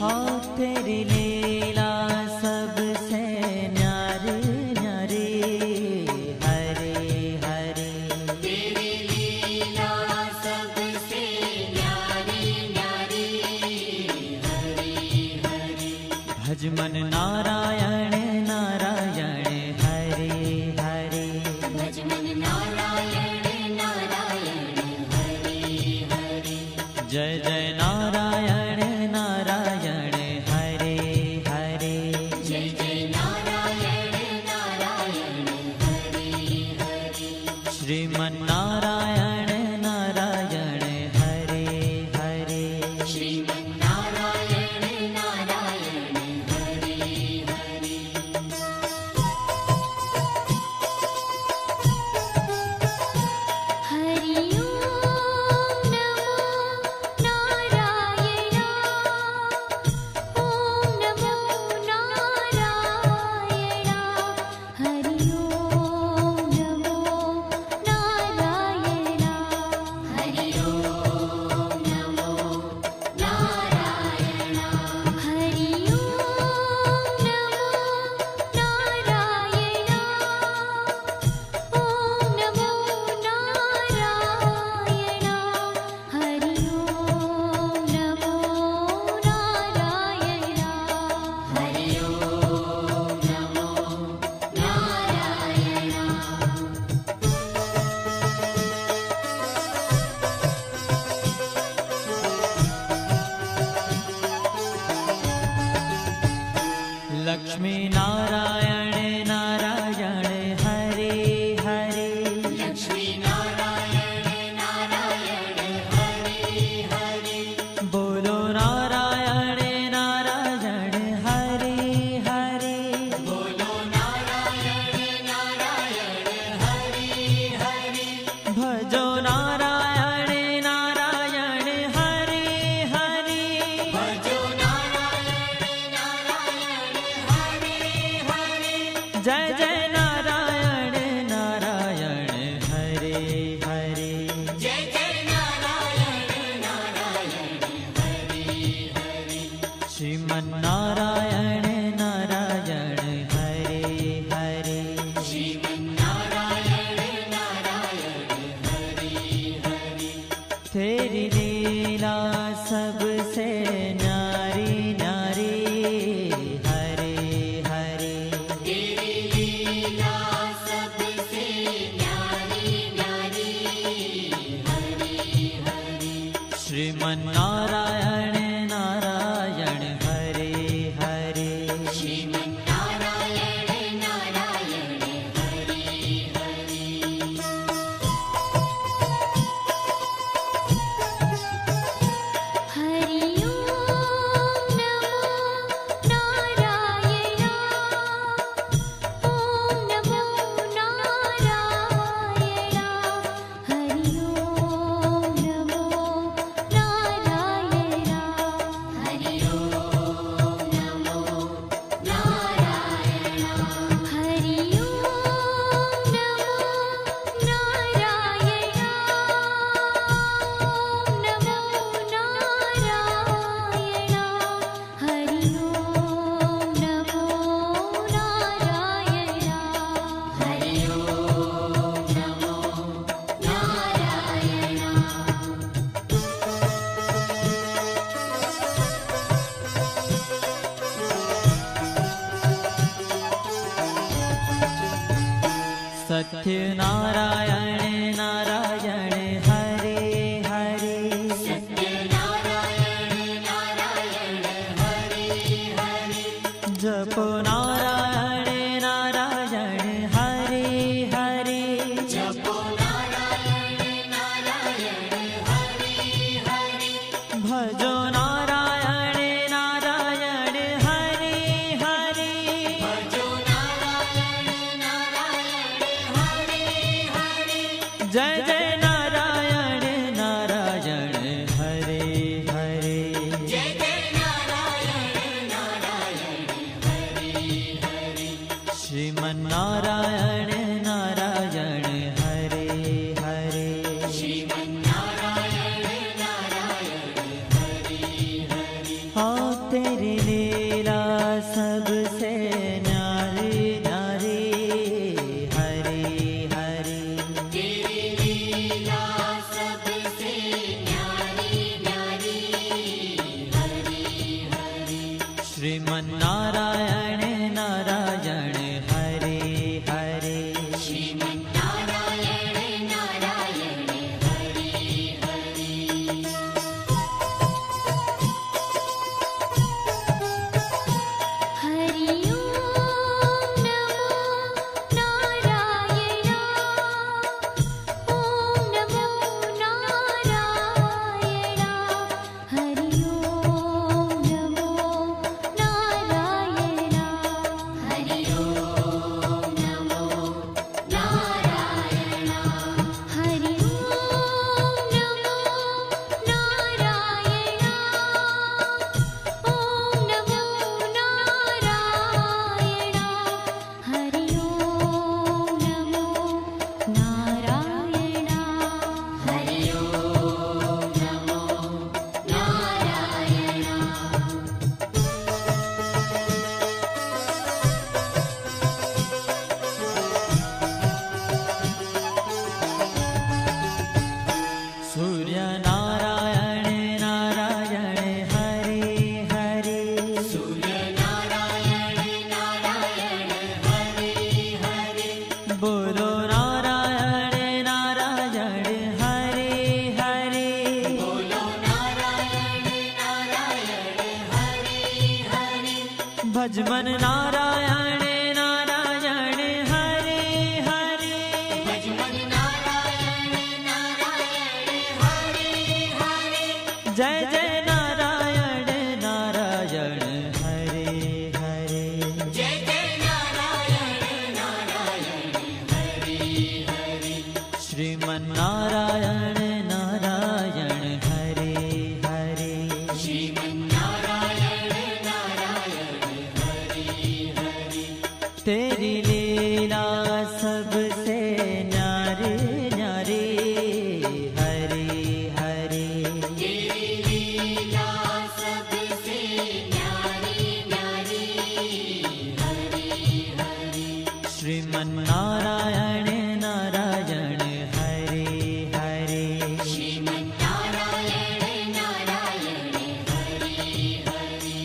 हाँ तेरी लीला सबसे न्यारी न्यारी, हरे हरे। तेरी लीला सबसे न्यारी न्यारी, हरि हरि। भज मन नारायण नारायण, हरे हरे। भज मन नारायण नारायण, हरि हरि। जय जय नारायण नारायण, हरे हरे। जय जय नारायण नारायण, हरि हरि। श्रीमन नारायण नारायण, हरे हरे। श्रीमन नारायण नारायण, हरि हरि। हरि ओम नमो नारायण। ओम नमो नारायण। हरि ओम नमो नारायण। हरि ओम नमो नारायण। हरि ओम नमो नारायण। ओम नमो नारायण। हरि ओम नमो नारायण। हरि ओम नमो नारायण। लक्ष्मी नारायण नारायण, हरे हरे। लक्ष्मी नारायण नारायण, हरि हरि। बोलो नारायण नारायण, हरे हरे। बोलो नारायण नारायण, हरि हरि। भजो नारायण नारायण, हरे हरे। भजो नारायण नारायण, हरि हरि। जय जय नारायण नारायण, हरे हरे। जय जय नारायण नारायण, हरि हरि। श्रीमन नारायण नारायण, हरे हरे। श्रीमन नारायण नारायण, हरि हरि। तेरी लीला सबसे न्यारी न्यारी, हरे हरे। तेरी लीला सबसे न्यारी न्यारी, हरि हरि। श्रीमन नारायण नारायण, हरे हरे। श्रीमन नारायण नारायण, हरि हरि। हरि ओम नमो नारायण। ओम नमो नारायण। हरि ओम नमो नारायण। हरि ओम नमो नारायण। हरि ओम नमो नारायण। ओम नमो नारायण। हरि ओम नमो नारायण। हरि ओम नमो सत्य नारायण नारायण, हरे हरे। सत्य नारायण नारायण, हरि हरि। जपो नारायण नारायण, हरे हरे। जपो नारायण नारायण, हरि हरि। भजो नारायण नारायण, हरे हरे। भजो नारायण नारायण, हरि हरि। जय जय नारायण नारायण, हरे हरे। जय जय नारायण नारायण, हरि हरि। श्रीमन नारायण नारायण, हरे हरे। श्रीमन नारायण नारायण, हरि तेरी लीला सबसे न्यारी न्यारी हरि हरि तेरी लीला सबसे न्यारी न्यारी हरि हरि श्रीमन्नारायण नारायण हरे हरे श्रीमन्नारायण नारायण हरि हरि हरि ओम नमो नारायण ओम नमो नारायण हरि ओम नमो नारायण हरि ओम नमो नारायण हरि ओम नमो नारायण ओम नमो नारायण हरि ओम नमो नारायण हरि ओम नमो नारायण सूर्य नारायण नारायण हरे हरे सूर्य नारायण नारायण हरि हरि बोलो नारायण नारायण हरे हरे बोलो नारायण नारायण हरि हरि भजमन नारायण नारायण हरे हरे भजमन नारायण नारायण हरि हरि जय जय नारायण नारायण हरे हरे जय जय नारायण नारायण हरि हरि श्रीमन्नारायण नारायण हरे हरे श्रीमन्नारायण नारायण हरि हरि तेरी लीला सबसे न्यारी न्यारी हरे हरे तेरी लीला सबसे न्यारी न्यारी हरि हरि श्रीमन्नारायण नारायण हरे हरे श्रीमन्नारायण नारायण हरि हरि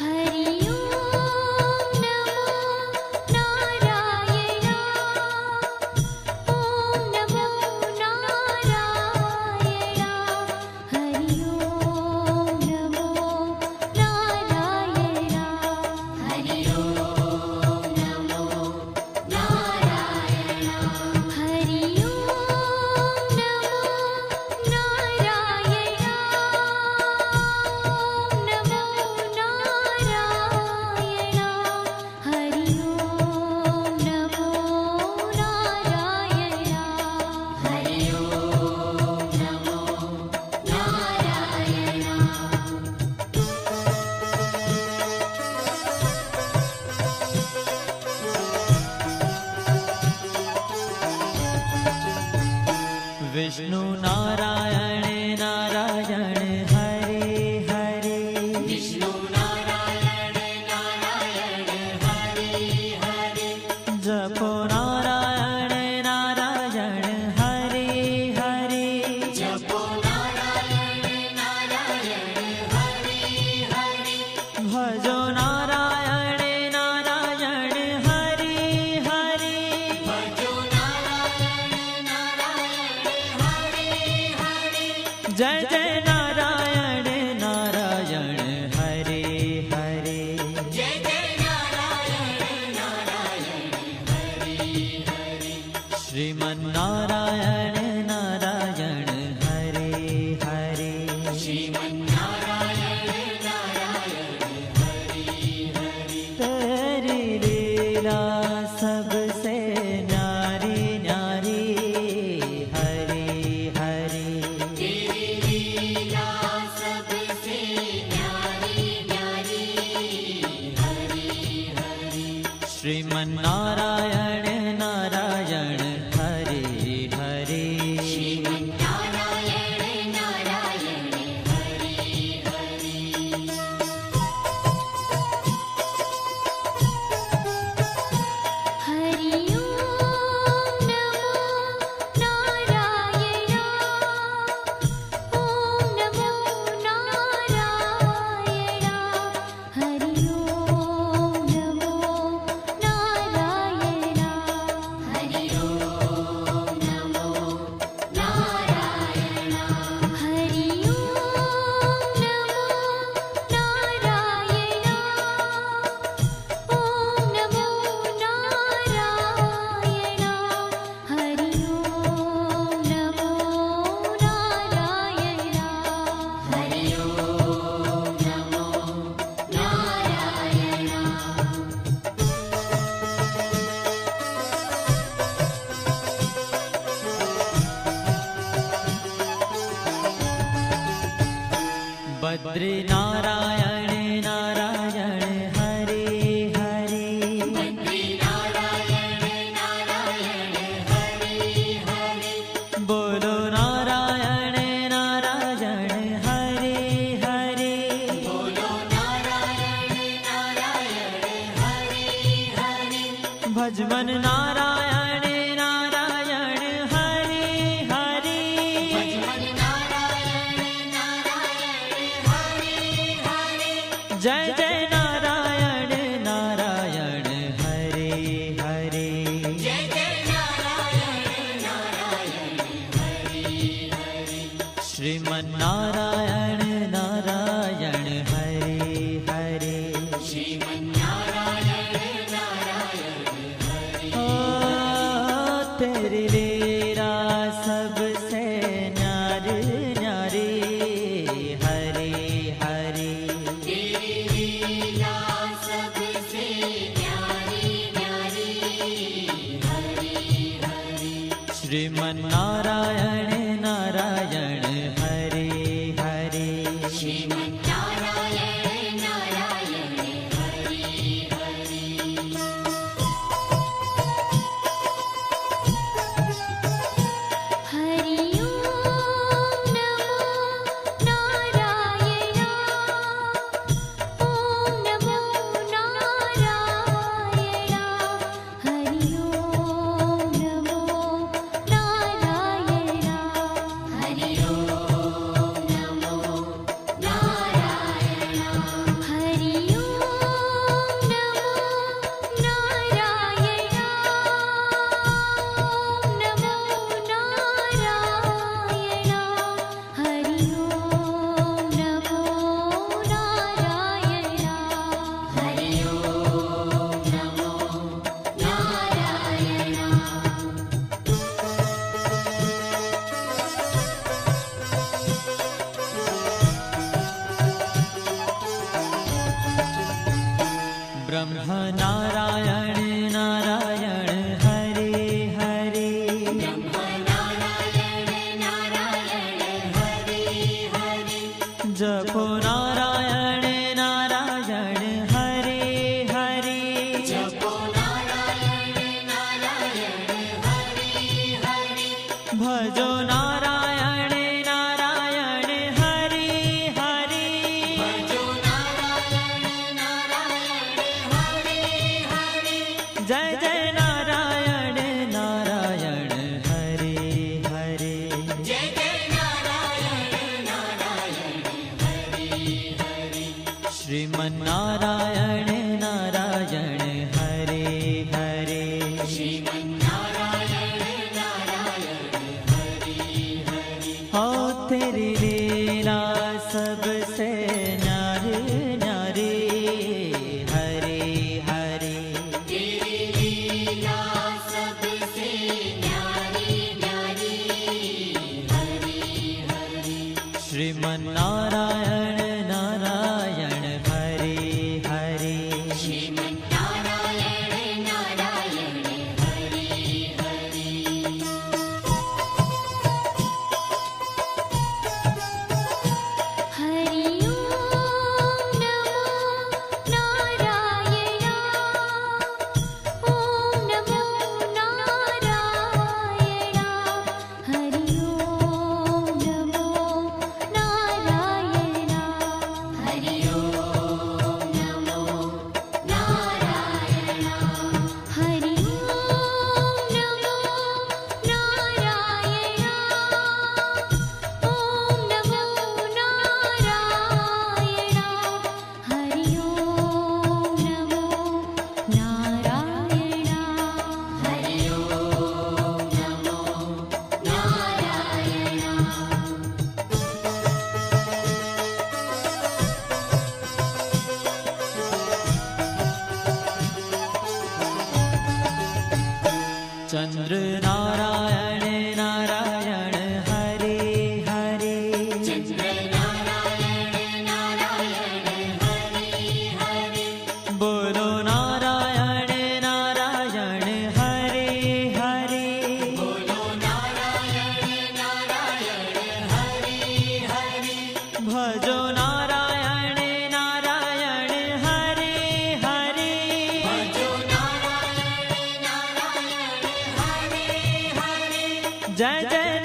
हरि ओम नमो नारायण ओम नमो नारायण हरि ओम नमो नारायण हरि ओम नमो नारायण हरि ओम नमो नारायण ओम नमो नारायण हरि ओम नमो नारायण हरि ओम नमो नारायण विष्णु नारायण नारायण हरे हरे विष्णु नारायण नारायण हरि हरि जपो नारायण नारायण हरे हरे जपो नारायण नारायण हरि हरि भजो नारायण नारायण हरे हरे भजो नारायण नारायण हरि हरि जय जय नारायण नारायण हरे हरे जय जय नारायण नारायण हरि हरि श्रीमन्नारायण नारायण हरे हरे श्रीमन्नारायण नारायण हरि हरि तेरी लीला सबसे न्यारी न्यारी हरे हरे तेरी लीला सबसे न्यारी न्यारी हरि हरि श्रीमन्नारायण नारायण हरे हरे बद्री नारायण नारायण हरे हरे बद्री नारायण नारायण हरे हरे बोलो नारायण नारायण हरे हरे बोलो नारायण नारायण हरे हरे भजमन नारायण नारायण हरे हरे भजमन नारायण नारायण हरे हरे जय जय नारायण नारायण हरे हरे जय जय नारायण नारायण हरे हरे श्रीमन नारायण नारायण हरे हरे श्रीमन्नारायण नारायण हरे ओ तेरी लीला सबसे न्यारी न्यारी हरे हरे तेरी लीला सबसे न्यारी न्यारी हरे हरे श्रीमन नारायण नारायण हरे हरे श्रीमन्नारायण नारायण हरे हरे हरि ओम नमो नारायण ओम नमो नारायण हरि ओम नमो नारायण हरि ओम नमो नारायण हरि ओम नमो नारायण ओम नमो नारायण हरि ओम नमो नारायण हरि ओम नमो नारायण ब्रह्म नारायण नारायण हरे हरे नारायण नारायण हरे हरे जपो नारायण नारायण हरे हरे जपो नारायण नारायण हरे हरे भजो नारायण नारायण हरे हरे भजो नारायण नारायण हरे हरे जय जय नारायण नारायण हरे हरे जय जय नारायण नारायण हरे हरे श्रीमन नारायण नारायण हरे हरे श्रीमन्नारायण नारायण हरे हरे हो तेरी लीला सबसे न्यारी न्यारी हरे हरे तेरी लीला सबसे न्यारी न्यारी हरे हरे श्रीमन नारायण नारायण हरे हरे श्रीमन्नारायण नारायण हरे हरे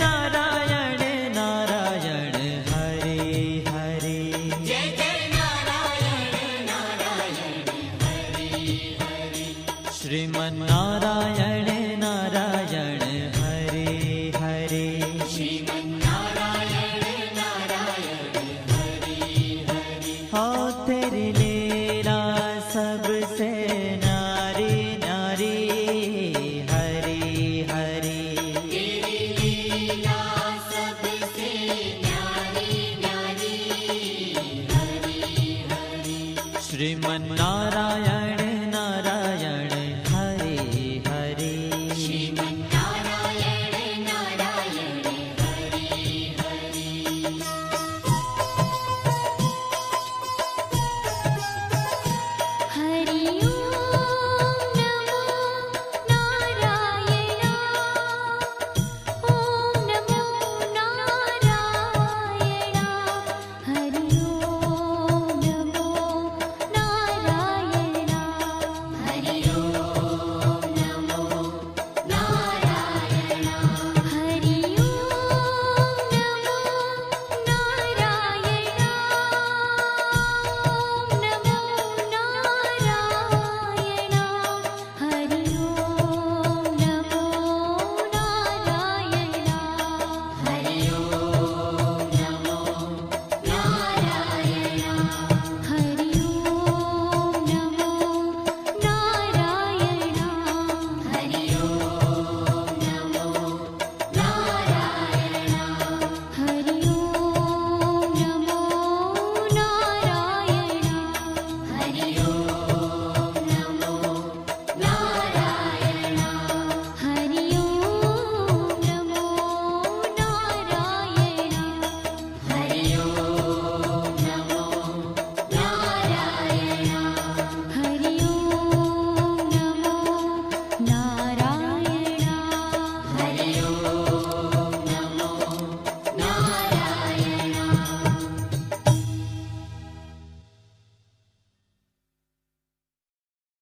नारायण